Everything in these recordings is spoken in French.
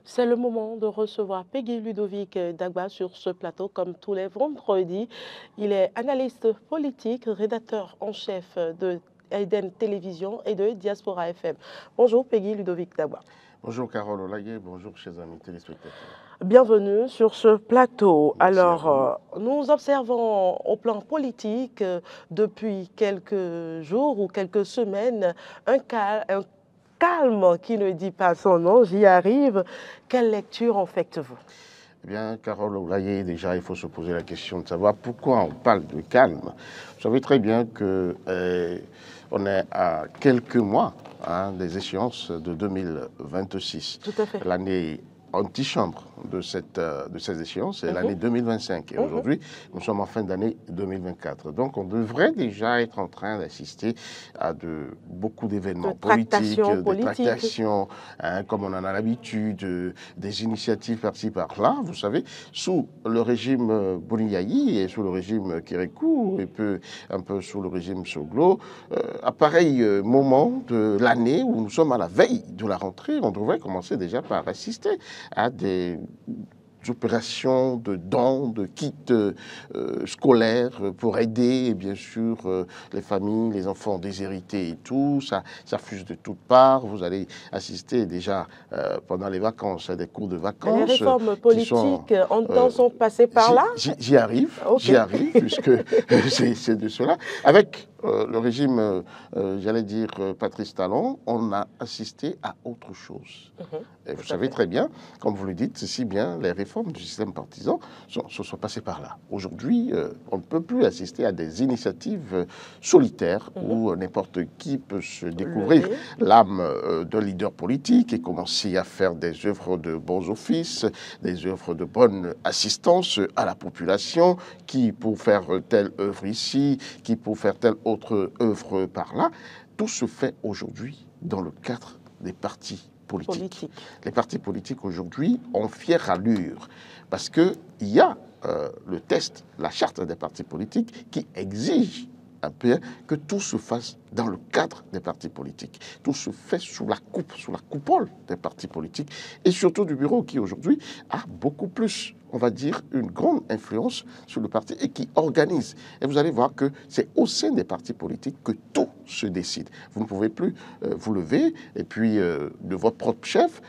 C'est le moment de recevoir Peggy Ludovic Dagba sur ce plateau comme tous les vendredis. Il est analyste politique, rédacteur en chef de Eden Télévision et de Diaspora FM. Bonjour Peggy Ludovic Dagba. Bonjour Carole Olaye, bonjour chers amis téléspectateurs. Bienvenue sur ce plateau. Merci à vous. Alors, nous observons au plan politique depuis quelques jours ou quelques semaines un calme qui ne dit pas son nom, j'y arrive. Quelle lecture en faites-vous? Eh bien, Carole Olaye, déjà, il faut se poser la question de savoir pourquoi on parle de calme. Vous savez très bien que on est à quelques mois des échéances de 2026. Tout à fait. L'année antichambre de ces échéances, c'est l'année 2025. Et aujourd'hui, nous sommes en fin d'année 2024. Donc, on devrait déjà être en train d'assister à beaucoup d'événements politiques, de tractations, comme on en a l'habitude, des initiatives par-ci, par-là. Vous savez, sous le régime Boniaï et sous le régime Kérékou, et un peu sous le régime Soglo, à pareil moment de l'année où nous sommes à la veille de la rentrée, on devrait commencer déjà par assister à des opérations de dons, de kits scolaires pour aider, et bien sûr, les familles, les enfants déshérités et tout. Ça fuse de toutes parts. Vous allez assister déjà pendant les vacances à des cours de vacances. Les réformes politiques sont passées par là? J'y arrive, puisque c'est de cela. Avec le régime, j'allais dire, Patrice Talon, on a assisté à autre chose. Et vous savez très bien, comme vous le dites, si bien les réformes du système partisan se sont passées par là. Aujourd'hui, on ne peut plus assister à des initiatives solitaires où n'importe qui peut se découvrir l'âme d'un leader politique et commencer à faire des œuvres de bons offices, des œuvres de bonne assistance à la population, qui pour faire telle œuvre ici, qui pour faire telle autre œuvre par là. Tout se fait aujourd'hui dans le cadre des partis politiques. Les partis politiques aujourd'hui ont fière allure parce qu'il y a le test, la charte des partis politiques qui exige un peu que tout se fasse dans le cadre des partis politiques. Tout se fait sous la coupole des partis politiques et surtout du bureau qui aujourd'hui a beaucoup plus, on va dire, une grande influence sur le parti et qui organise. Et vous allez voir que c'est au sein des partis politiques que tout se décide. Vous ne pouvez plus vous lever et puis de votre propre chef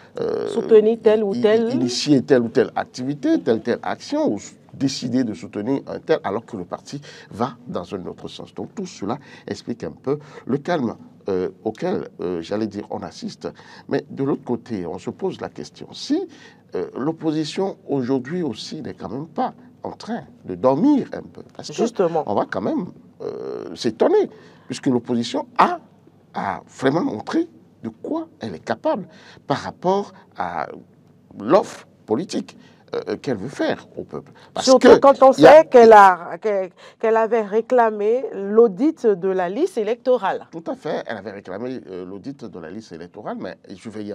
soutenir telle ou telle, initier telle ou telle activité, telle action, ou décider de soutenir un tel alors que le parti va dans un autre sens. Donc tout cela explique un peu le calme auquel, j'allais dire, on assiste. Mais de l'autre côté, on se pose la question, si l'opposition aujourd'hui aussi n'est quand même pas en train de dormir un peu, parce que justement, on va quand même s'étonner, puisque l'opposition a vraiment montré de quoi elle est capable par rapport à l'offre politique qu'elle veut faire au peuple. Surtout quand on sait qu'elle avait réclamé l'audit de la liste électorale. Tout à fait, elle avait réclamé l'audit de la liste électorale, mais je vais y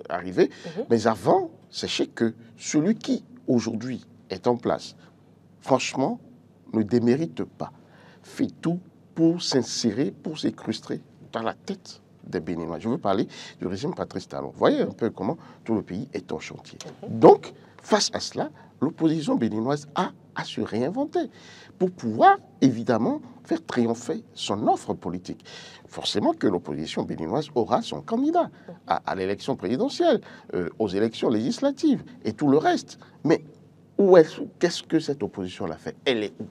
arriver. Mais avant, sachez que celui qui, aujourd'hui, est en place, franchement, ne démérite pas, fait tout pour s'insérer, pour s'incruster dans la tête des Béninois. Je veux parler du régime Patrice Talon. Vous voyez un peu comment tout le pays est en chantier. Donc, face à cela, l'opposition béninoise a à se réinventer pour pouvoir, évidemment, faire triompher son offre politique. Forcément que l'opposition béninoise aura son candidat à l'élection présidentielle, aux élections législatives et tout le reste. Mais qu'est-ce que cette opposition l'a fait? Elle est où?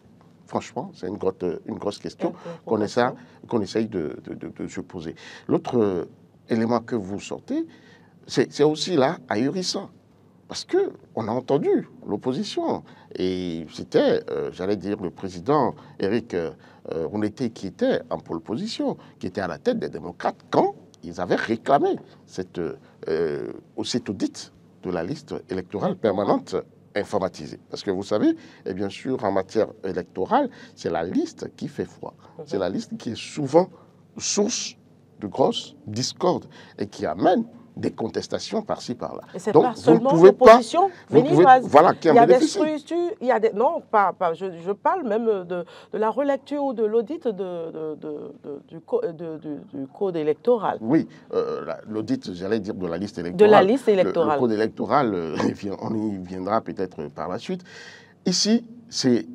Franchement, c'est une grosse question qu'on essaye de se poser. L'autre élément que vous sortez, c'est aussi là ahurissant. Parce qu'on a entendu l'opposition. Et c'était, j'allais dire, le président Éric Rouneté qui était en pole position, qui était à la tête des démocrates quand ils avaient réclamé cet audit de la liste électorale permanente informatisée. Parce que vous savez, et bien sûr, en matière électorale, c'est la liste qui fait foi. C'est la liste qui est souvent source de grosses discordes et qui amène des contestations par-ci, par-là. Et c'est Donc, pas vous ne seulement pouvez pas... l'opposition béninoise. Voilà, qui Il en y a des bénéficie. structures, il y a des... Non, je parle même de la relecture ou de l'audit du code électoral. Oui, l'audit, j'allais dire, de la liste De électorale. la liste Le électorale. code électoral, on y viendra peut-être par la suite. Ici, c'est,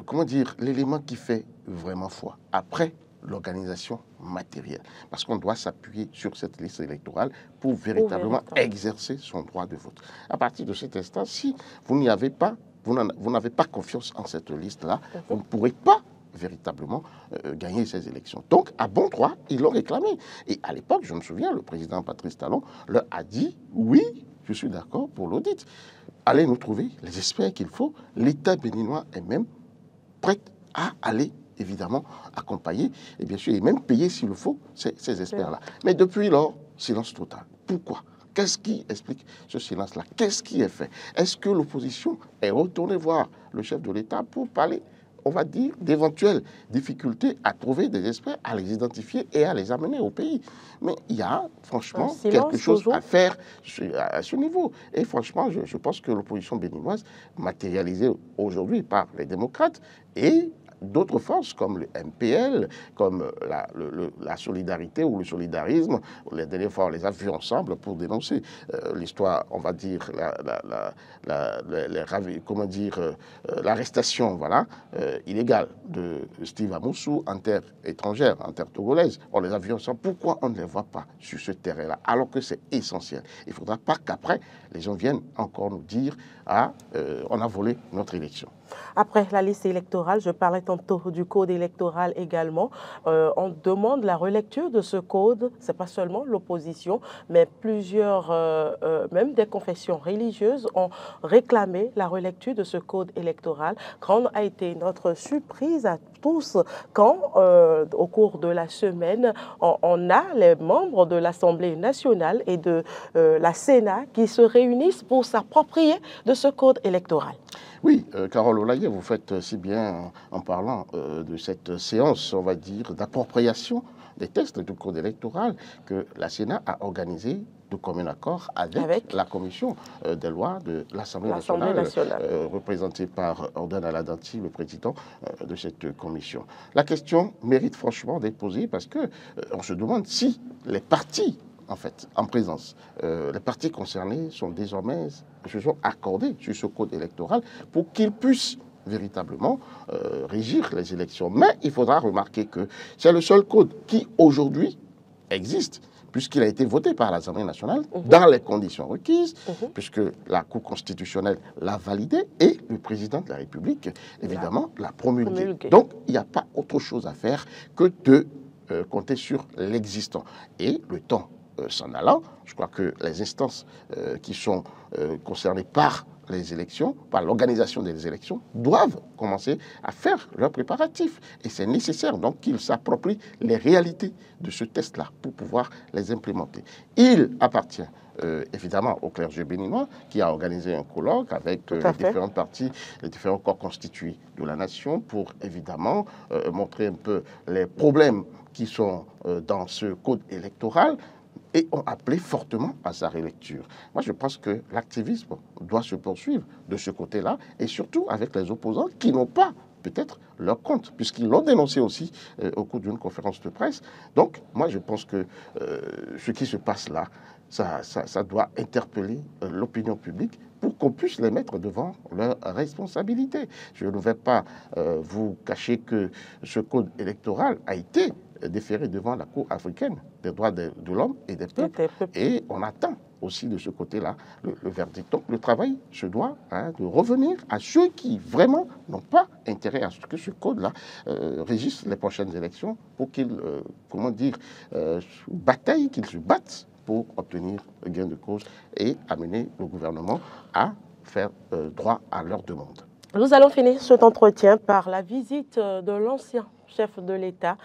comment dire, l'élément qui fait vraiment foi. Après, l'organisation matérielle. Parce qu'on doit s'appuyer sur cette liste électorale pour véritablement exercer son droit de vote. À partir de cet instant, si vous n'y avez pas, vous n'avez pas confiance en cette liste-là, vous ne pourrez pas véritablement gagner ces élections. Donc, à bon droit, ils l'ont réclamé. Et à l'époque, je me souviens, le président Patrice Talon leur a dit, oui, je suis d'accord pour l'audit. Allez nous trouver les experts qu'il faut. L'État béninois est même prêt à aller, évidemment, accompagner et bien sûr, et même payer s'il le faut, ces experts-là. Mais depuis lors, silence total. Pourquoi ? Qu'est-ce qui explique ce silence-là? Qu'est-ce qui est fait? Est-ce que l'opposition est retournée voir le chef de l'État pour parler, on va dire, d'éventuelles difficultés à trouver des experts, à les identifier et à les amener au pays? Mais il y a franchement quelque chose à faire à ce niveau. Et franchement, je pense que l'opposition béninoise, matérialisée aujourd'hui par les démocrates et d'autres forces comme le MPL, comme la solidarité ou le solidarisme, les dernières fois on les a vus ensemble pour dénoncer l'histoire, on va dire, l'arrestation, voilà, illégale de Steve Amoussou en terre étrangère, en terre togolaise. On les a vus ensemble. Pourquoi on ne les voit pas sur ce terrain-là, alors que c'est essentiel? Il ne faudra pas qu'après, les gens viennent encore nous dire « Ah, on a volé notre élection ». Après la liste électorale, je parlais tantôt du code électoral également. On demande la relecture de ce code. Ce n'est pas seulement l'opposition, mais plusieurs, même des confessions religieuses, ont réclamé la relecture de ce code électoral. Grande a été notre surprise à tous quand, au cours de la semaine, on a les membres de l'Assemblée nationale et de la Sénat qui se réunissent pour s'approprier de ce code électoral. Oui, Carole Olaye, vous faites si bien en parlant de cette séance, on va dire, d'appropriation des textes du code électoral que la Sénat a organisé de commun accord avec la commission des lois de l'Assemblée nationale, représentée par Ordan Aladanti, le président de cette commission. La question mérite franchement d'être posée parce que on se demande si les partis, en fait, en présence, les partis concernés sont désormais, se sont accordés sur ce code électoral pour qu'ils puissent véritablement régir les élections. Mais il faudra remarquer que c'est le seul code qui aujourd'hui existe, puisqu'il a été voté par l'Assemblée nationale dans les conditions requises, puisque la Cour constitutionnelle l'a validé et le président de la République, évidemment, l'a promulgué. Donc, il n'y a pas autre chose à faire que de compter sur l'existant. Et le temps s'en allant, je crois que les instances qui sont concernées par les élections, par l'organisation des élections, doivent commencer à faire leurs préparatifs. Et c'est nécessaire donc qu'ils s'approprient les réalités de ce test-là pour pouvoir les implémenter. Il appartient évidemment au clergé béninois qui a organisé un colloque avec les différentes parties, les différents corps constitués de la nation pour évidemment montrer un peu les problèmes qui sont dans ce code électoral, et ont appelé fortement à sa relecture. Moi, je pense que l'activisme doit se poursuivre de ce côté-là, et surtout avec les opposants qui n'ont pas peut-être leur compte, puisqu'ils l'ont dénoncé aussi au cours d'une conférence de presse. Donc, moi, je pense que ce qui se passe là, ça doit interpeller l'opinion publique pour qu'on puisse les mettre devant leurs responsabilités. Je ne vais pas vous cacher que ce code électoral a été déféré devant la Cour africaine des droits de l'homme et des peuples. Et on attend aussi de ce côté-là le verdict. Donc le travail se doit de revenir à ceux qui vraiment n'ont pas intérêt à ce que ce code-là régisse les prochaines élections pour qu'ils, bataillent, qu'ils se battent pour obtenir gain de cause et amener le gouvernement à faire droit à leurs demandes. Nous allons finir cet entretien par la visite de l'ancien chef de l'État,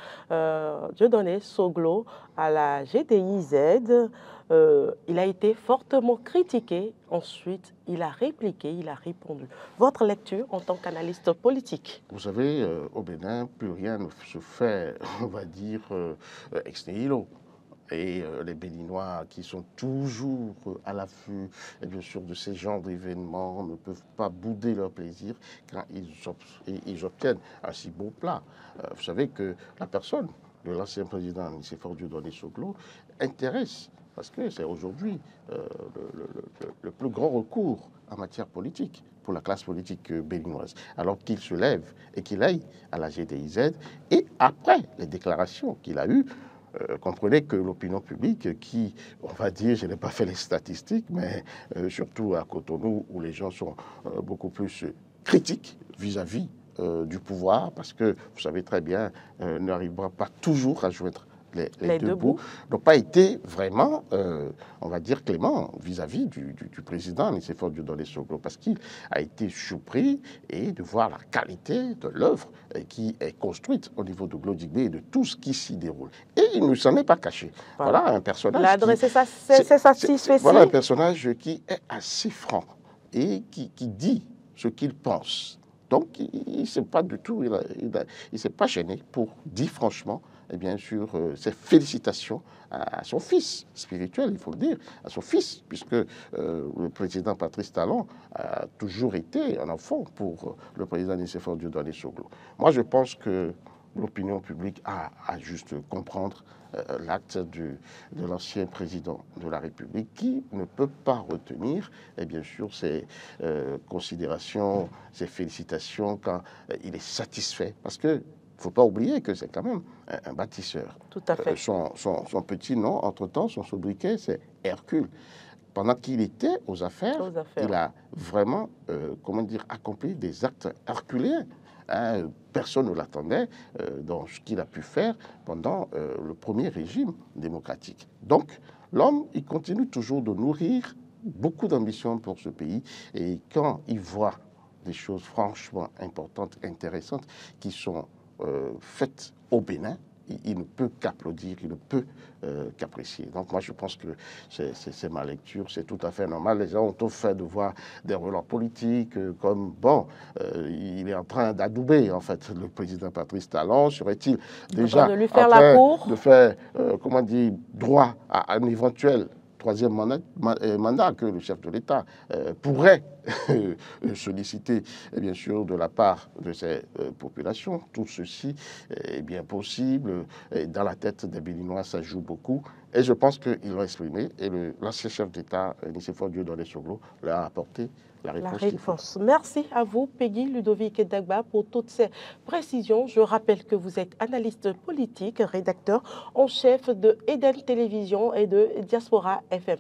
Dieudonné Soglo, à la GTIZ. Il a été fortement critiqué. Ensuite, il a répliqué, il a répondu. Votre lecture en tant qu'analyste politique? Vous savez, au Bénin, plus rien ne se fait, on va dire, ex nihilo. Et les Béninois qui sont toujours à l'affût, et bien sûr, de ces genres d'événements ne peuvent pas bouder leur plaisir quand ils obtiennent un si beau plat. Vous savez que la personne de l'ancien président Nicéphore Dieudonné Soglo intéresse, parce que c'est aujourd'hui le plus grand recours en matière politique pour la classe politique béninoise, alors qu'il se lève et qu'il aille à la GDIZ, et après les déclarations qu'il a eues, comprenez que l'opinion publique qui, on va dire, je n'ai pas fait les statistiques, mais surtout à Cotonou, où les gens sont beaucoup plus critiques vis-à-vis du pouvoir, parce que, vous savez très bien, n'arrivera pas toujours à joindre les deux bouts, n'ont pas été vraiment, on va dire, clément vis-à-vis du président Nicéphore Dieudonné Soglo, parce qu'il a été surpris et de voir la qualité de l'œuvre qui est construite au niveau de Glodigbé et de tout ce qui s'y déroule. Et il ne s'en est pas caché. Voilà un personnage. Il a adressé c'est satisfait. Voilà un personnage qui est assez franc et qui dit ce qu'il pense. Donc, il ne s'est pas du tout, il s'est pas gêné pour dire franchement, et bien sûr, ses félicitations à son fils spirituel, il faut le dire, à son fils, puisque le président Patrice Talon a toujours été un enfant pour le président Nicéphore Dieudonné Soglo. Moi, je pense que l'opinion publique a juste comprendre l'acte de l'ancien président de la République qui ne peut pas retenir, et bien sûr, ses considérations, ses félicitations quand il est satisfait. Parce que il ne faut pas oublier que c'est quand même un bâtisseur. Tout à fait. Son petit nom, entre-temps, son sobriquet, c'est Hercule. Pendant qu'il était aux affaires, il a vraiment, comment dire, accompli des actes herculéens. Hein, personne ne l'attendait dans ce qu'il a pu faire pendant le premier régime démocratique. Donc, l'homme, il continue toujours de nourrir beaucoup d'ambition pour ce pays. Et quand il voit des choses franchement importantes, intéressantes, qui sont faites au Bénin, il ne peut qu'applaudir, il ne peut qu'apprécier. Donc moi, je pense que c'est ma lecture, c'est tout à fait normal. Les gens ont tout fait de voir des relents politiques comme, bon, il est en train d'adouber, en fait, le président Patrice Talon. Serait-il déjà de lui faire la cour, de faire, comment dire, droit à un éventuel troisième mandat que le chef de l'État pourrait solliciter, bien sûr, de la part de ces populations. Tout ceci est bien possible. Et dans la tête des Béninois, ça joue beaucoup. Et je pense qu'ils l'ont exprimé. Et l'ancien chef d'État, Nicéphore Dieudonné Soglo, leur a apporté la réponse. Merci à vous, Peggy Ludovic Dagba, pour toutes ces précisions. Je rappelle que vous êtes analyste politique, rédacteur en chef de Eden Télévision et de Diaspora FM.